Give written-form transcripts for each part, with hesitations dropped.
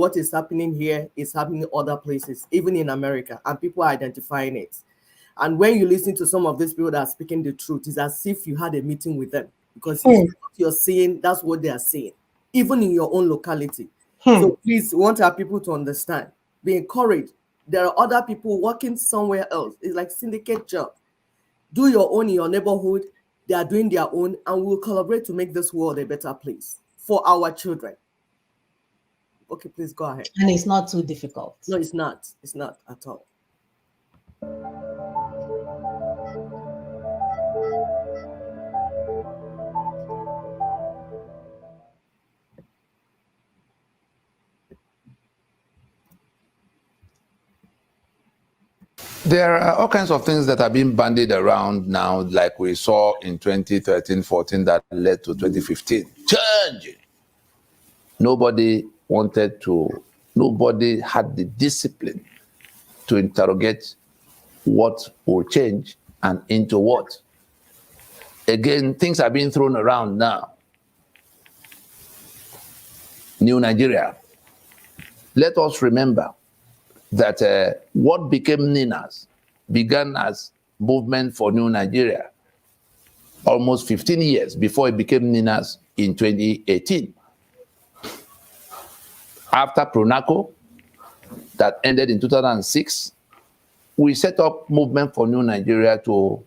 what is happening here is happening in other places, even in America, and people are identifying it. And when you listen to some of these people that are speaking the truth, it's as if you had a meeting with them, because what you're saying, that's what they are saying, even in your own locality. So please, we want our people to understand, be encouraged. There are other people working somewhere else. It's like syndicate job. Do your own in your neighborhood. They are doing their own, and we'll collaborate to make this world a better place for our children. Okay, please go ahead. And it's not too difficult. No, it's not. It's not at all. There are all kinds of things that are being bandied around now, like we saw in 2013-14 that led to 2015. Change! Nobody had the discipline to interrogate what will change and into what. Again, things are being thrown around now. New Nigeria. Let us remember that what became NINAS began as Movement for New Nigeria almost 15 years before it became NINAS in 2018. After PRONACO, that ended in 2006, we set up Movement for New Nigeria to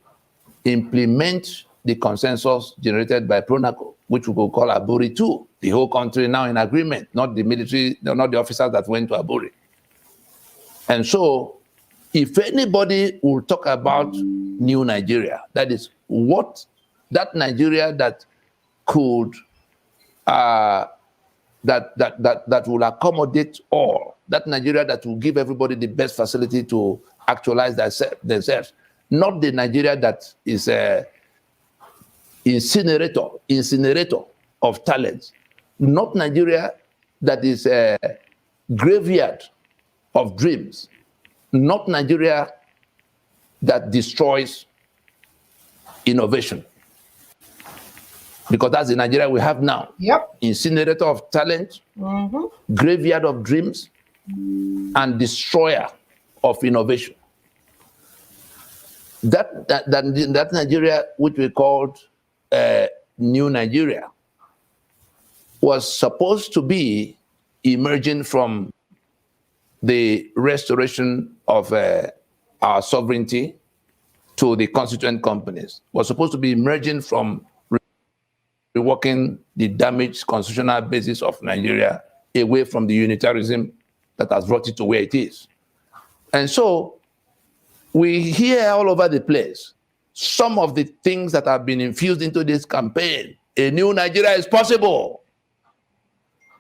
implement the consensus generated by PRONACO, which we could call Aburi 2, the whole country now in agreement, not the military, not the officers that went to Aburi. And so, if anybody will talk about New Nigeria, that is what that Nigeria that could that will accommodate all, that Nigeria that will give everybody the best facility to actualize themselves, not the Nigeria that is a incinerator of talents, not Nigeria that is a graveyard of dreams, not Nigeria that destroys innovation. Because that's the Nigeria we have now. Yep. Incinerator of talent, graveyard of dreams, and destroyer of innovation. That Nigeria, which we called New Nigeria, was supposed to be emerging from the restoration of our sovereignty to the constituent companies, was supposed to be emerging from reworking the damaged constitutional basis of Nigeria away from the unitarism that has brought it to where it is. And so we hear all over the place some of the things that have been infused into this campaign. A new Nigeria is possible.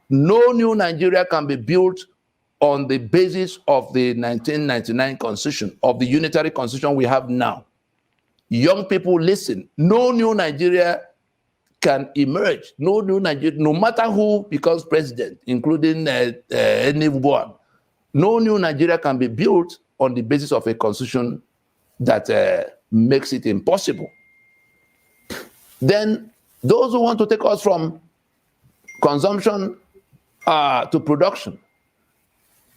No new Nigeria can be built on the basis of the 1999 constitution, of the unitary constitution we have now. Young people, listen. No new Nigeria can emerge. No new Nigeria, no matter who becomes president, including anyone, no new Nigeria can be built on the basis of a constitution that makes it impossible. Then those who want to take us from consumption to production,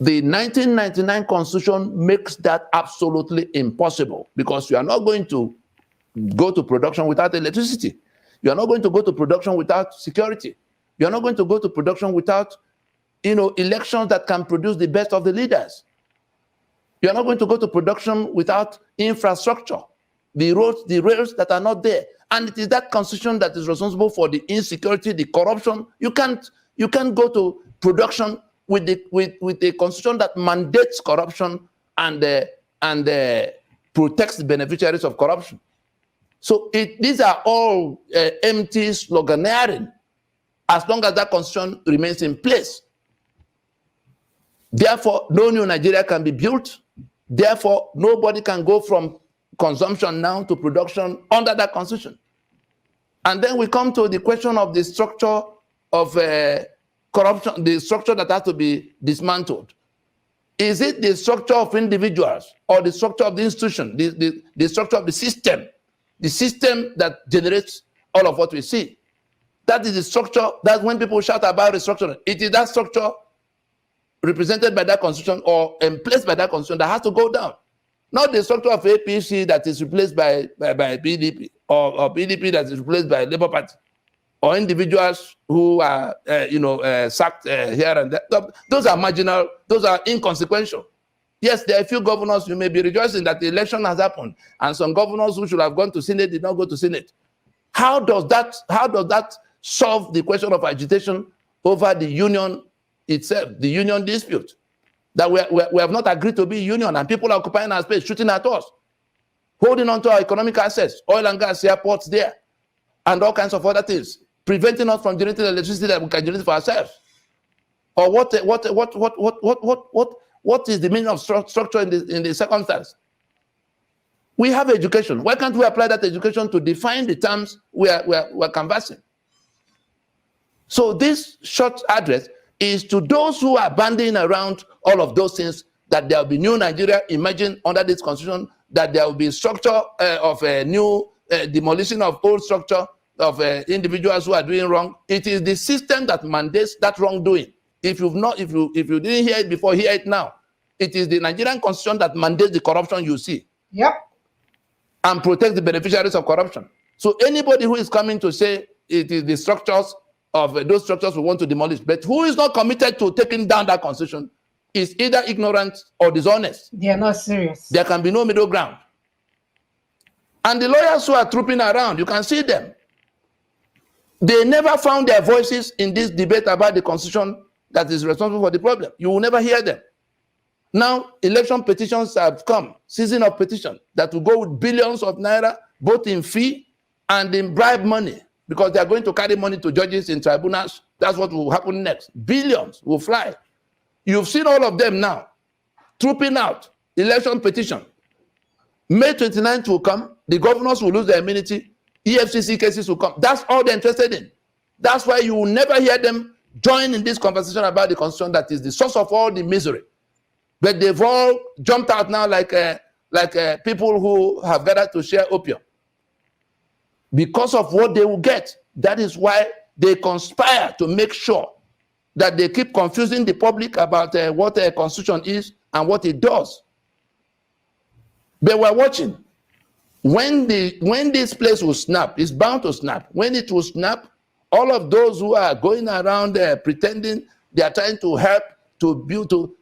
the 1999 constitution makes that absolutely impossible, because you are not going to go to production without electricity. You are not going to go to production without security. You are not going to go to production without, elections that can produce the best of the leaders. You are not going to go to production without infrastructure, the roads, the rails that are not there. And it is that constitution that is responsible for the insecurity, the corruption. You can't go to production with a constitution that mandates corruption and protects the beneficiaries of corruption. So these are all empty sloganeering, as long as that constitution remains in place. Therefore, no new Nigeria can be built. Therefore, nobody can go from consumption now to production under that constitution. And then we come to the question of the structure of corruption, the structure that has to be dismantled. Is it the structure of individuals or the structure of the institution, the structure of the system that generates all of what we see? That is the structure. That's when people shout about restructuring. It is that structure represented by that constitution or emplaced by that constitution that has to go down. Not the structure of APC that is replaced by PDP or PDP that is replaced by Labour Party or individuals who are, sacked here and there. Those are marginal. Those are inconsequential. Yes, there are a few governors you may be rejoicing that the election has happened, and some governors who should have gone to Senate did not go to Senate. How does that solve the question of agitation over the union itself, the union dispute? That we have not agreed to be a union, and people are occupying our space, shooting at us, holding on to our economic assets, oil and gas, airports there, and all kinds of other things, preventing us from generating electricity that we can generate for ourselves. Or what is the meaning of structure in the circumstance? We have education. Why can't we apply that education to define the terms we're canvassing? So this short address is to those who are banding around all of those things, that there will be new Nigeria emerging under this constitution, that there will be structure of a new demolition of old structure of individuals who are doing wrong. It is the system that mandates that wrongdoing. If you didn't hear it before, hear it now. It is the Nigerian constitution that mandates the corruption you see. Yep. And protects the beneficiaries of corruption. So anybody who is coming to say it is the structures of those structures we want to demolish, but who is not committed to taking down that constitution is either ignorant or dishonest. They are not serious. There can be no middle ground. And the lawyers who are trooping around, you can see them. They never found their voices in this debate about the constitution that is responsible for the problem. You will never hear them. Now, election petitions have come, season of petition, that will go with billions of naira, both in fee and in bribe money, because they are going to carry money to judges in tribunals. That's what will happen next. Billions will fly. You've seen all of them now, trooping out, election petition. May 29th will come, the governors will lose their immunity, EFCC cases will come. That's all they're interested in. That's why you will never hear them join in this conversation about the constitution that is the source of all the misery. But they've all jumped out now like people who have gathered to share opium. Because of what they will get. That is why they conspire to make sure that they keep confusing the public about what a constitution is and what it does. But we're watching. When this place will snap, it's bound to snap. When it will snap, all of those who are going around pretending they are trying to help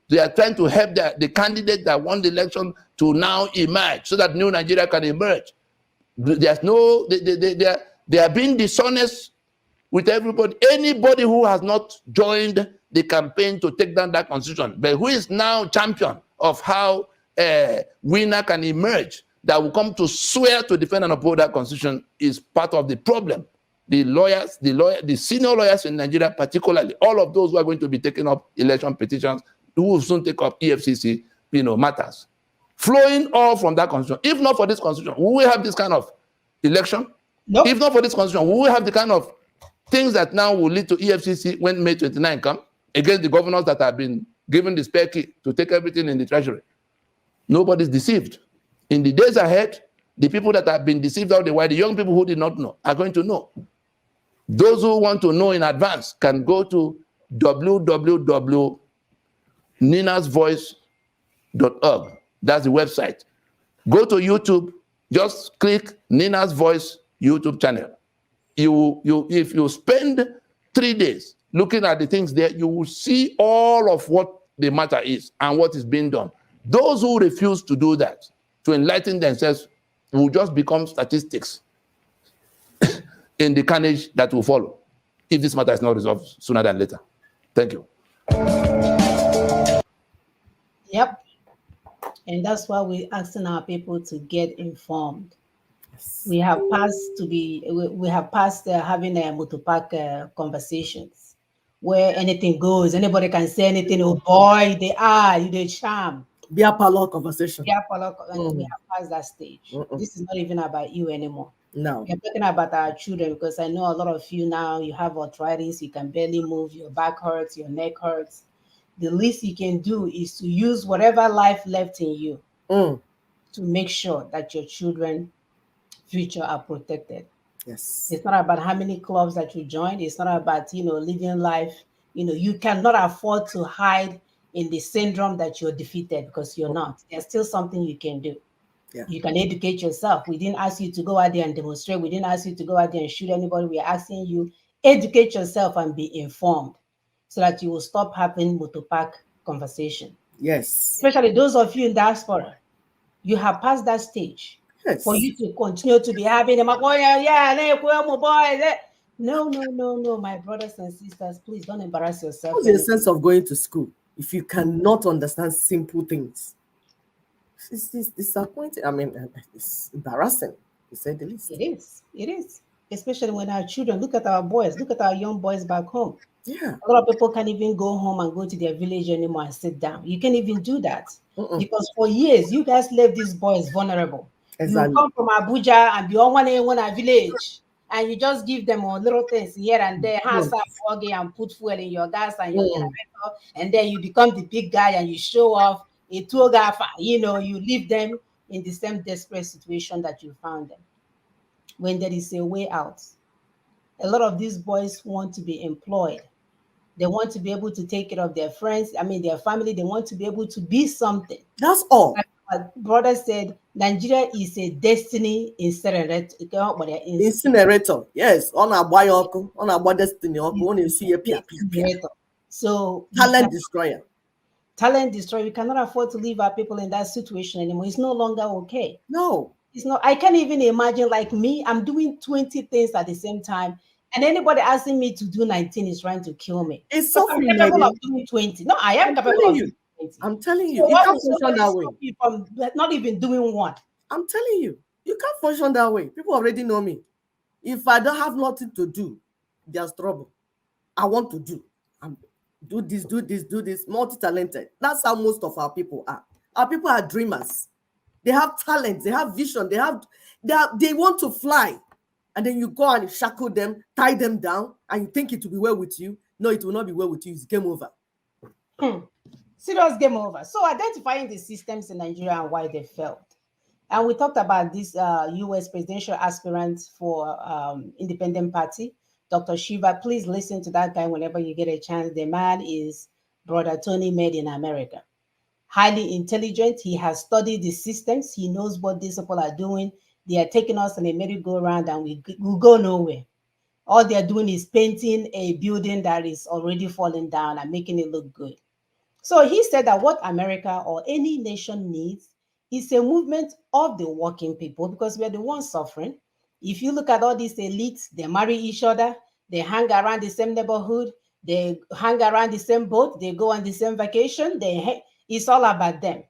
they are trying to help the candidate that won the election to now emerge so that new Nigeria can emerge. There's no, they are being dishonest with everybody. Anybody who has not joined the campaign to take down that constitution, but who is now champion of how a winner can emerge, that will come to swear to defend and uphold that constitution, is part of the problem. The senior lawyers in Nigeria, particularly, all of those who are going to be taking up election petitions, who will soon take up EFCC, matters, flowing all from that constitution. If not for this constitution, will we have this kind of election? Nope. If not for this constitution, will we have the kind of things that now will lead to EFCC when May 29 come against the governors that have been given the spare key to take everything in the treasury? Nobody's deceived. In the days ahead, the people that have been deceived out the while, the young people who did not know, are going to know. Those who want to know in advance can go to www.ninasvoice.org. That's the website. Go to YouTube, just click Nina's Voice YouTube channel. If you spend 3 days looking at the things there, you will see all of what the matter is and what is being done. Those who refuse to do that, to enlighten themselves, will just become statistics in the carnage that will follow if this matter is not resolved sooner than later. Thank you. Yep. And that's why we're asking our people to get informed. We have passed having a motopark conversations where anything goes, anybody can say anything. Oh boy, they charm. Beer parlor conversation. We have passed that stage. This is not even about you anymore. No. We're talking about our children, because I know a lot of you now, you have arthritis, you can barely move, your back hurts, your neck hurts. The least you can do is to use whatever life left in you to make sure that your children's future are protected. Yes. It's not about how many clubs that you join. It's not about, living life. You cannot afford to hide in the syndrome that you're defeated, because you're not. There's still something you can do. Yeah. You can educate yourself. We didn't ask you to go out there and demonstrate. We didn't ask you to go out there and shoot anybody. We are asking you, educate yourself and be informed so that you will stop having motopack conversation. Yes. Especially those of you in diaspora, you have passed that stage. Yes. For you to continue to be having them, oh yeah, boy. No, my brothers and sisters, please don't embarrass yourself. What's the sense of going to school if you cannot understand simple things? It's disappointing. I mean, it's embarrassing, to say the least. It is. Especially when our children, look at our boys, look at our young boys back home. Yeah. A lot of people can't even go home and go to their village anymore and sit down. You can't even do that. Because for years, you guys left these boys vulnerable. Exactly. You come from Abuja and be on one village, and you just give them all little things here and there, hands up, and put fuel in your gas and your generator, and then you become the big guy and you show off a tour guide. You leave them in the same desperate situation that you found them. When there is a way out, a lot of these boys want to be employed. They want to be able to take care of their friends, their family. They want to be able to be something. That's all. Like my brother said, Nigeria is a destiny incinerator. Incinerator. Yes. On a destiny. On a So talent destroyer. Talent destroyer. We cannot afford to leave our people in that situation anymore. It's no longer okay. No. It's not. I can't even imagine, like me, I'm doing 20 things at the same time. And anybody asking me to do 19 is trying to kill me. It's so I'm capable of doing 20. No, I am capable of doing 20. I'm telling you, you can't function that way. From not even doing one. I'm telling you, you can't function that way. People already know me. If I don't have nothing to do, there's trouble. I want to do. Do this. Multi-talented. That's how most of our people are. Our people are dreamers. They have talent. They have vision. They want to fly. And then you go and shackle them, tie them down, and you think it will be well with you. No, it will not be well with you. It's game over. Serious game over. So identifying the systems in Nigeria and why they failed. And we talked about this U.S. presidential aspirant for Independent Party, Dr. Shiva. Please listen to that guy whenever you get a chance. The man is Brother Tony made in America. Highly intelligent. He has studied the systems. He knows what these people are doing. They are taking us in a merry-go-round and we go nowhere. All they're doing is painting a building that is already falling down and making it look good. So he said that what America or any nation needs is a movement of the working people, because we are the ones suffering. If you look at all these elites, they marry each other, they hang around the same neighborhood, they hang around the same boat, they go on the same vacation, it's all about them.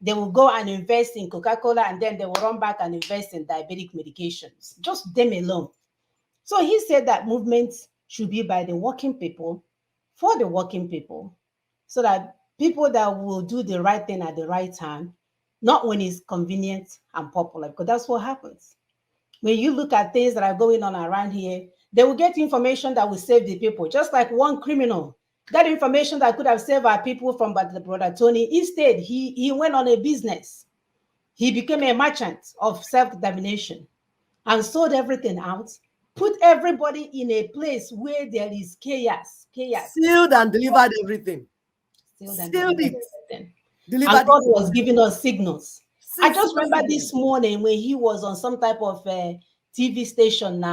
They will go and invest in Coca-Cola and then they will run back and invest in diabetic medications, just them alone. So he said that movements should be by the working people, for the working people, so that people that will do the right thing at the right time, not when it's convenient and popular, because that's what happens. When you look at things that are going on around here, they will get information that will save the people, just like one criminal. That information that could have saved our people from Brother Tony, instead, he went on a business. He became a merchant of self-determination and sold everything out, put everybody in a place where there is chaos. Sealed and delivered everything. Sealed it. And God was giving us signals. I just remember this morning when he was on some type of TV station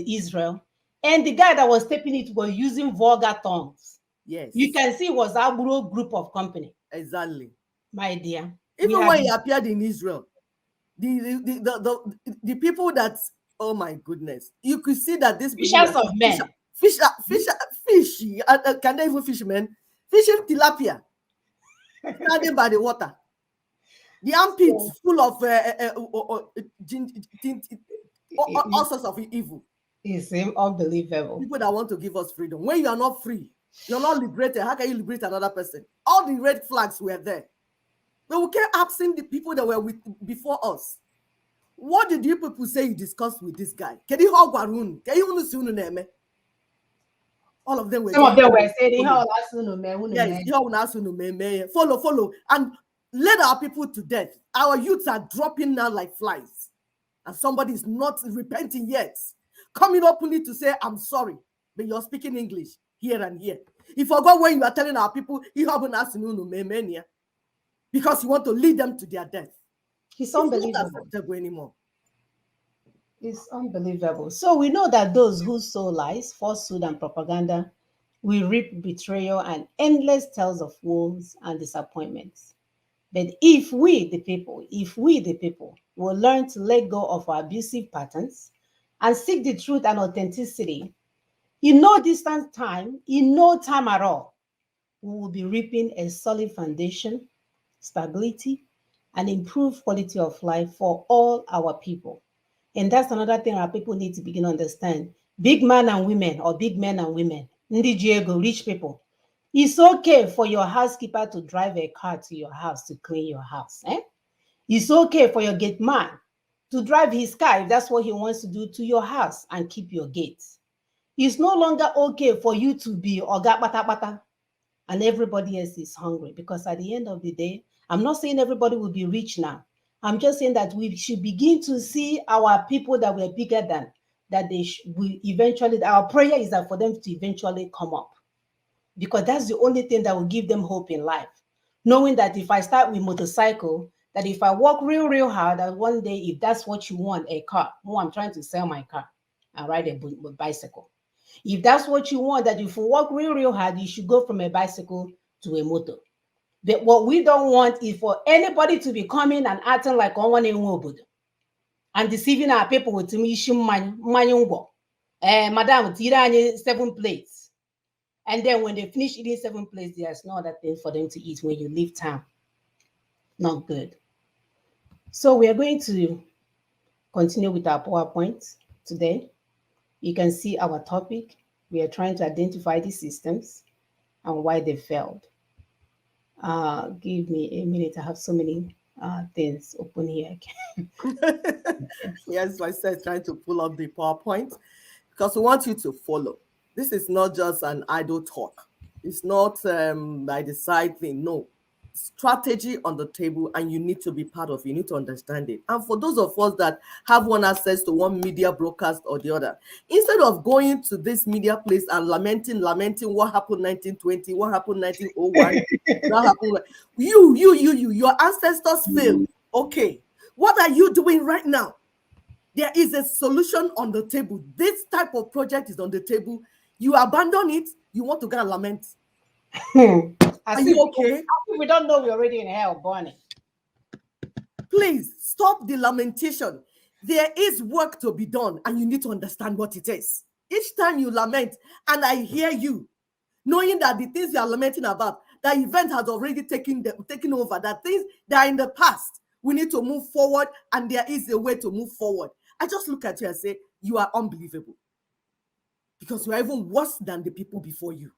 Israel, and the guy that was taping it was using vulgar tongues. Yes. You can see it was our group of company. Exactly. My dear. Even when he appeared in Israel, the people that, oh my goodness, you could see that this fishers of men. Fish. Can they even fish, man? Fishing tilapia. Standing by the water. The armpits full of all sorts of evil. It's unbelievable. People that want to give us freedom. When you are not free, you're not liberated. How can you liberate another person? All the red flags were there. But we kept asking the people that were before us. What did you people say you discussed with this guy? Can you hold Guarun? Can you understand? All of them were. Some of them were saying, yes, follow, and led our people to death. Our youths are dropping now like flies, and somebody is not repenting yet, coming openly to say, "I'm sorry," but you're speaking English here and here. You forgot when you are telling our people, because you want to lead them to their death. It's unbelievable. Not acceptable anymore. It's unbelievable. So we know that those who sow lies, falsehood, and propaganda will reap betrayal and endless tales of woes and disappointments. But if we, the people, will learn to let go of our abusive patterns and seek the truth and authenticity, in no distant time, in no time at all, we will be reaping a solid foundation, stability, and improved quality of life for all our people. And that's another thing our people need to begin to understand. Big men and women, or big men and women, Ndi Diego, rich people, it's okay for your housekeeper to drive a car to your house to clean your house. It's okay for your gate man to drive his car, if that's what he wants to do, to your house and keep your gates. It's no longer okay for you to be oga bata bata and everybody else is hungry, because at the end of the day, I'm not saying everybody will be rich now. I'm just saying that we should begin to see our people that we're bigger than, that they will eventually, our prayer is that for them to eventually come up, because that's the only thing that will give them hope in life. Knowing that if I start with motorcycle, that if I work real hard, that one day, if that's what you want, a car, I'm trying to sell my car and ride a bicycle. If that's what you want, that if you work real hard, you should go from a bicycle to a motor. But what we don't want is for anybody to be coming and acting like one in Wood and deceiving our people with me, madam, 7 plates. And then when they finish eating 7 plates, there's no other thing for them to eat when you leave town. Not good. So we are going to continue with our PowerPoint today. You can see our topic. We are trying to identify the systems and why they failed. Give me a minute. I have so many things open here. Yes, like I said, trying to pull up the PowerPoint because we want you to follow. This is not just an idle talk. It's not by the side thing. No. Strategy on the table, and you need to be part of it. You need to understand it. And for those of us that have one access to one media broadcast or the other, instead of going to this media place and lamenting what happened 1920, what happened 1901, what happened, your ancestors failed. Okay, what are you doing right now? There is a solution on the table. This type of project is on the table. You abandon it, you want to go and lament. Are you okay? We don't know we're already in hell burning. Please stop the lamentation. There is work to be done, and you need to understand what it is. Each time you lament, and I hear you, knowing that the things you are lamenting about, that event has already taken over, that things that are in the past, we need to move forward, and there is a way to move forward. I just look at you and say, you are unbelievable. Because you are even worse than the people before you.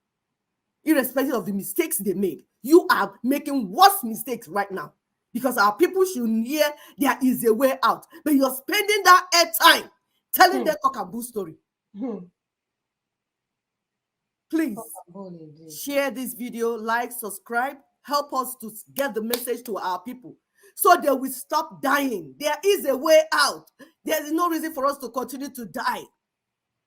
Irrespective of the mistakes they made, you are making worse mistakes right now, because our people should hear there is a way out. But you're spending that airtime telling their cockaboo story. Please share this video, like, subscribe, help us to get the message to our people so they will stop dying. There is a way out. There is no reason for us to continue to die.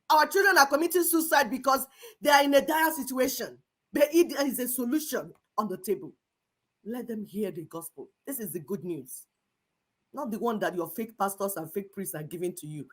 Our children are committing suicide because they are in a dire situation. But there is a solution on the table. Let them hear the gospel. This is the good news. Not the one that your fake pastors and fake priests are giving to you.